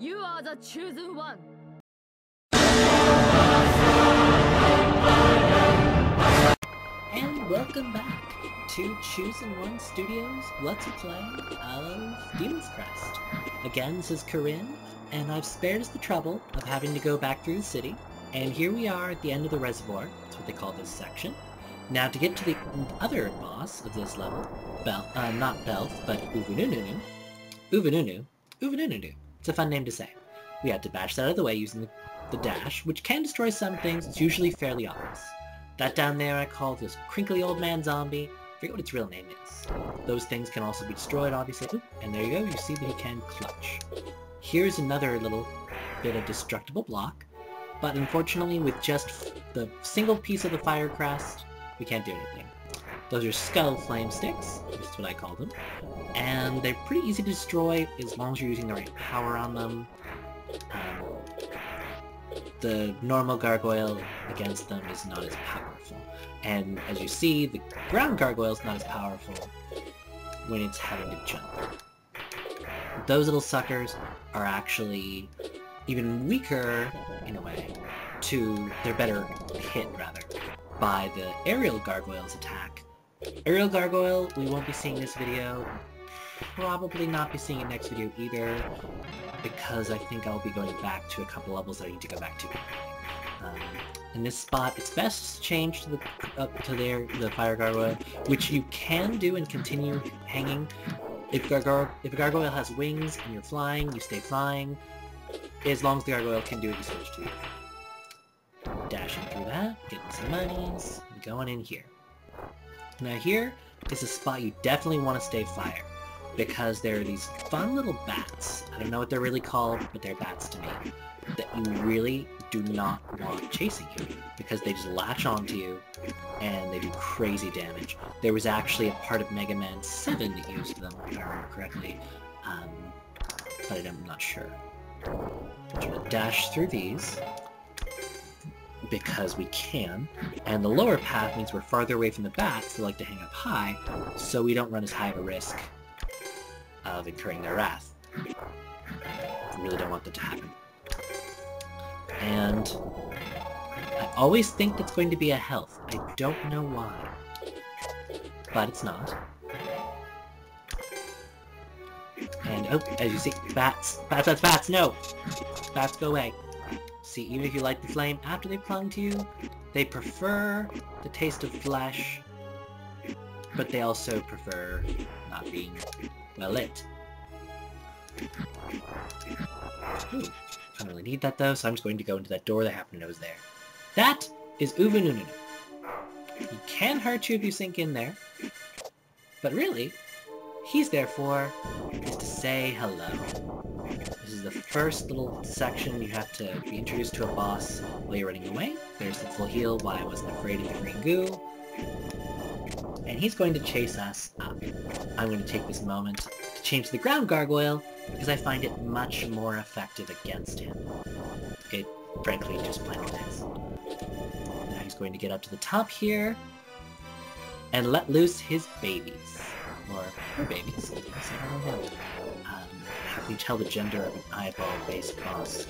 You are the chosen one. And welcome back to Chosen One Studios Let's Play of Demon's Crest. Again, this is Corinne, and I've spared us the trouble of having to go back through the city. And here we are at the end of the reservoir. That's what they call this section. Now, to get to the other boss of this level, not Belth, but Ovununu. Ovununu. It's a fun name to say. We had to bash that out of the way using the dash, which can destroy some things. It's usually fairly obvious. That down there I call this crinkly old man zombie. I forget what its real name is. Those things can also be destroyed, obviously. Oop, and there you go, you see that he can clutch. Here's another little bit of destructible block, but unfortunately with just the single piece of the fire crest, we can't do anything. Those are skull flame sticks, that's what I call them, and they're pretty easy to destroy as long as you're using the right power on them. The normal gargoyle against them is not as powerful. And as you see, the ground gargoyle is not as powerful when it's having to jump. Those little suckers are actually even weaker, in a way, they're better hit, rather, by the aerial gargoyle's attack. Aerial gargoyle, we won't be seeing this video, probably not be seeing it next video either, because I think I'll be going back to a couple levels that I need to go back to. In this spot, it's best to change to the fire gargoyle, which you can do and continue hanging. If a gargoyle has wings and you're flying, you stay flying. As long as the gargoyle can do it, you switch to it. Dashing through that, getting some monies, and going in here. Now here is a spot you definitely want to stay fire, because there are these fun little bats. I don't know what they're really called, but they're bats to me, that you really do not want chasing you, because they just latch onto you, and they do crazy damage. There was actually a part of Mega Man 7 that used them, if I remember correctly, but I'm not sure. I'm going to dash through these, because we can, and the lower path means we're farther away from the bats that like to hang up high, so we don't run as high of a risk of incurring their wrath. I really don't want that to happen. And I always think that's going to be a health. I don't know why. But it's not. And, oh, as you see, bats, no! Bats, go away. See, even if you light the flame after they clung to you, they prefer the taste of flesh, but they also prefer not being well lit. Ooh, I don't really need that though, so I'm just going to go into that door that I happen to know is there. That is Ovununu. He can hurt you if you sink in there, but really, he's there for is to say hello. This is the first little section you have to be introduced to a boss while you're running away. There's the full heal, why I wasn't afraid of the green goo. And he's going to chase us up. I'm going to take this moment to change the ground gargoyle, because I find it much more effective against him. It, frankly, just plain old is. Now he's going to get up to the top here, and let loose his babies. Or her babies, I don't know. How can you tell the gender of an eyeball-based boss?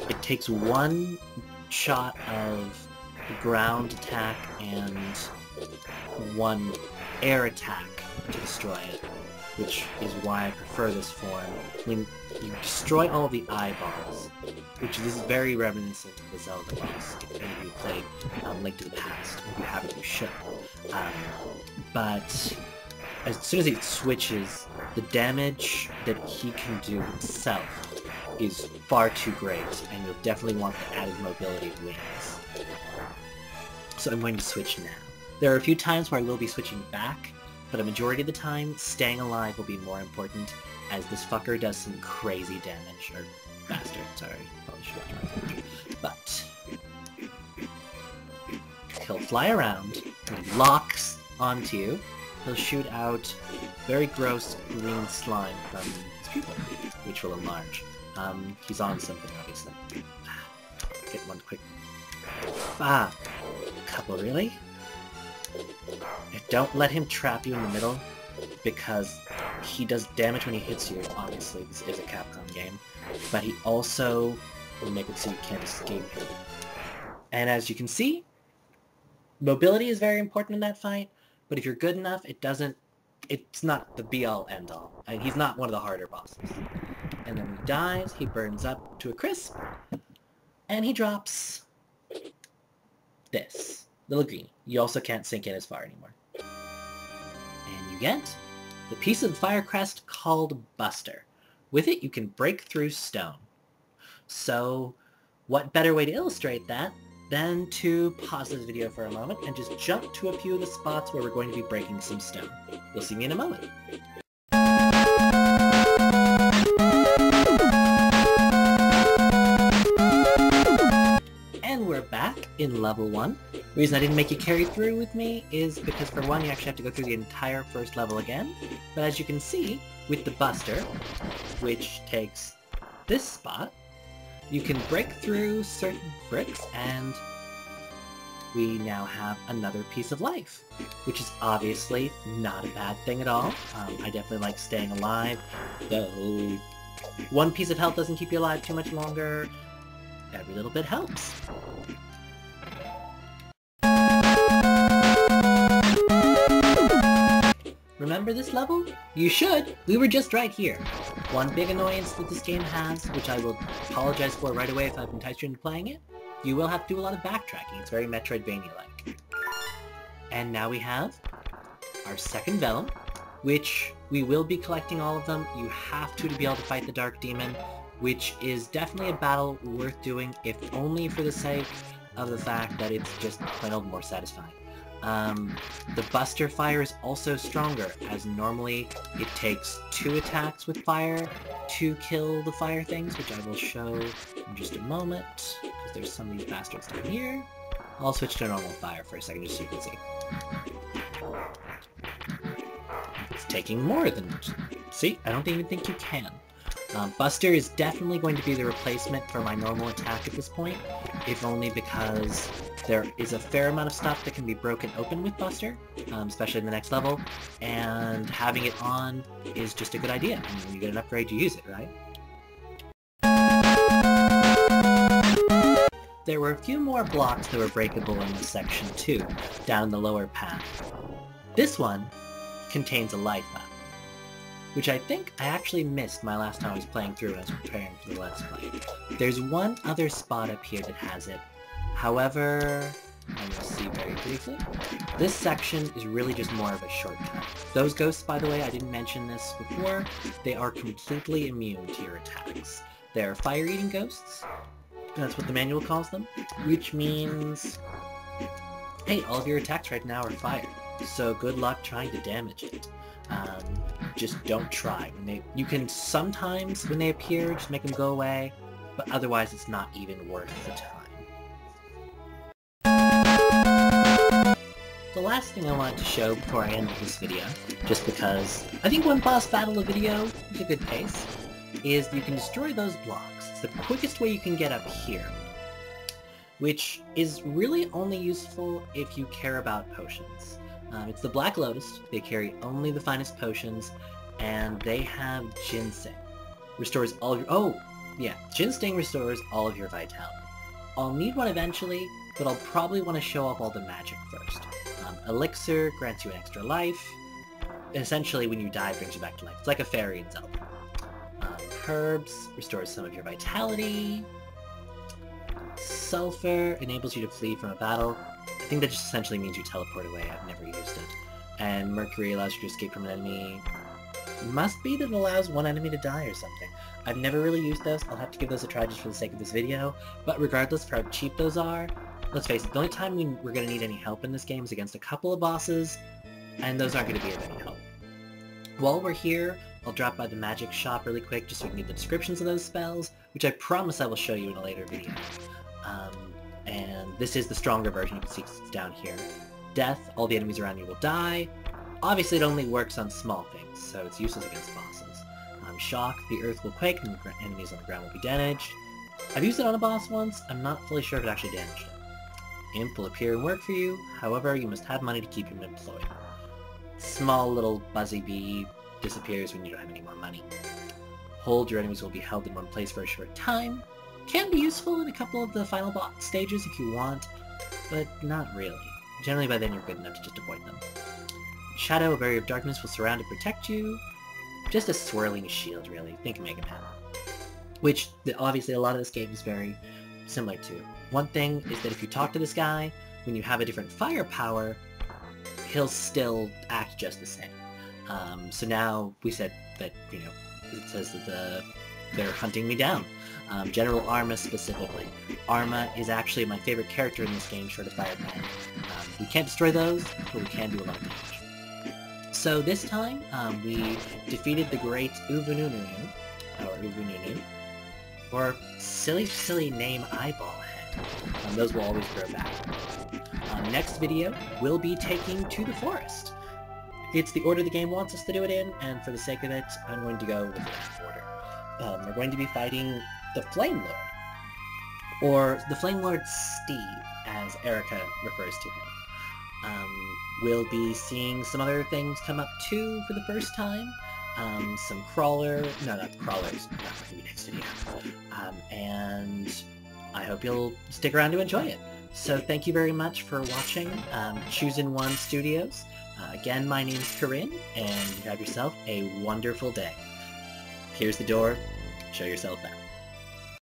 It takes one shot of the ground attack and one air attack to destroy it, which is why I prefer this form. When you destroy all the eyeballs, which is very reminiscent of the Zelda boss, if any of you played Link to the Past. If you haven't, you should. But as soon as he switches, the damage that he can do himself is far too great, and you'll definitely want the added mobility of wings. So I'm going to switch now. There are a few times where I will be switching back, but a majority of the time, staying alive will be more important, as this fucker does some crazy damage. Or bastard, sorry. Probably should watch my damage. But he'll fly around, and he locks onto you. He'll shoot out very gross green slime from his pupil, which will enlarge. He's on something, obviously. Get one quick. Ah! A couple, really? Don't let him trap you in the middle. because he does damage when he hits you. Obviously, this is a Capcom game, but he also will make it so you can't escape him. And as you can see, mobility is very important in that fight, but if you're good enough, it's not the be-all, end-all. And he's not one of the harder bosses. And then when he dies, he burns up to a crisp, and he drops this little greenie. You also can't sink in as far anymore. And you get the piece of the fire crest called Buster. With it, you can break through stone. So, what better way to illustrate that than to pause this video for a moment and just jump to a few of the spots where we're going to be breaking some stone. You'll see me in a moment. And we're back in level 1. The reason I didn't make you carry through with me is because, for one, you actually have to go through the entire first level again. But as you can see, with the Buster, which takes this spot, you can break through certain bricks, and we now have another piece of life, which is obviously not a bad thing at all. I definitely like staying alive, though one piece of health doesn't keep you alive too much longer. Every little bit helps. Remember this level? You should! We were just right here. One big annoyance that this game has, which I will apologize for right away if I've enticed you into playing it, you will have to do a lot of backtracking. It's very Metroidvania-like. And now we have our second Vellum, which we will be collecting all of them. You have to be able to fight the Dark Demon, which is definitely a battle worth doing, if only for the sake of the fact that it's just plain old more satisfying. The Buster fire is also stronger, as normally it takes 2 attacks with fire to kill the fire things, which I will show in just a moment, because there's some of these bastards down here. I'll switch to normal fire for a second just so you can see. It's taking more than... See? I don't even think you can. Buster is definitely going to be the replacement for my normal attack at this point, if only because there is a fair amount of stuff that can be broken open with Buster, especially in the next level, and having it on is just a good idea. I mean, when you get an upgrade, you use it, right? There were a few more blocks that were breakable in this section too, down the lower path. This one contains a life map, which I think I actually missed my last time I was playing through when I was preparing for the Let's Play. There's one other spot up here that has it. However, I'm going to see very briefly. This section is really just more of a shortcut. Those ghosts, by the way, I didn't mention this before, they are completely immune to your attacks. They're fire-eating ghosts, that's what the manual calls them, which means, hey, all of your attacks right now are fire, so good luck trying to damage it. Just don't try. You can sometimes, when they appear, just make them go away, but otherwise it's not even worth the time. The last thing I wanted to show before I end this video, just because I think one boss battle a video is a good pace, is you can destroy those blocks. It's the quickest way you can get up here, which is really only useful if you care about potions. It's the Black Lotus. They carry only the finest potions, and they have Ginseng. Restores all of your... Oh, yeah. Ginseng restores all of your vitality. I'll need one eventually, but I'll probably want to show off all the magic first. Elixir grants you an extra life. Essentially, when you die, it brings you back to life. It's like a fairy in Zelda. Herbs restores some of your vitality. Sulfur enables you to flee from a battle. I think that just essentially means you teleport away. I've never used it. And Mercury allows you to escape from an enemy. It must be that it allows one enemy to die or something. I've never really used those. I'll have to give those a try just for the sake of this video. But regardless of how cheap those are, let's face it, the only time we're going to need any help in this game is against a couple of bosses, and those aren't going to be of any help. While we're here, I'll drop by the magic shop really quick just so we can get the descriptions of those spells, which I promise I will show you in a later video. And this is the stronger version. You can see it's down here. Death, all the enemies around you will die. Obviously it only works on small things, so it's useless against bosses. Shock, the earth will quake and the enemies on the ground will be damaged. I've used it on a boss once. I'm not fully sure if it actually damaged it. Imp will appear and work for you. However, you must have money to keep him employed. Small little buzzy bee disappears when you don't have any more money. Hold, your enemies will be held in one place for a short time. Can be useful in a couple of the final boss stages if you want, but not really. Generally by then you're good enough to just avoid them. Shadow, a barrier of darkness, will surround and protect you. Just a swirling shield, really. Think of Mega Man. Which, obviously, a lot of this game is very similar to. One thing is that if you talk to this guy, when you have a different firepower, he'll still act just the same. So now, we said that, you know, it says that they're hunting me down. General Arma specifically. Arma is actually my favorite character in this game, short of Fireman. We can't destroy those, but we can do a lot of damage. So this time, we defeated the great Ovununu, or silly name Eyeball Head. Those will always grow back. Next video, we'll be taking to the forest. It's the order the game wants us to do it in, and for the sake of it, I'm going to go with that order. We're going to be fighting the Flame Lord, or the Flame Lord Steve, as Erica refers to him. We'll be seeing some other things come up too for the first time. Some crawlers, not crawlers, not going to be next video. And I hope you'll stick around to enjoy it. So thank you very much for watching Choosing One Studios. Again, my name's Corinne, and you have yourself a wonderful day. Here's the door. Show yourself out.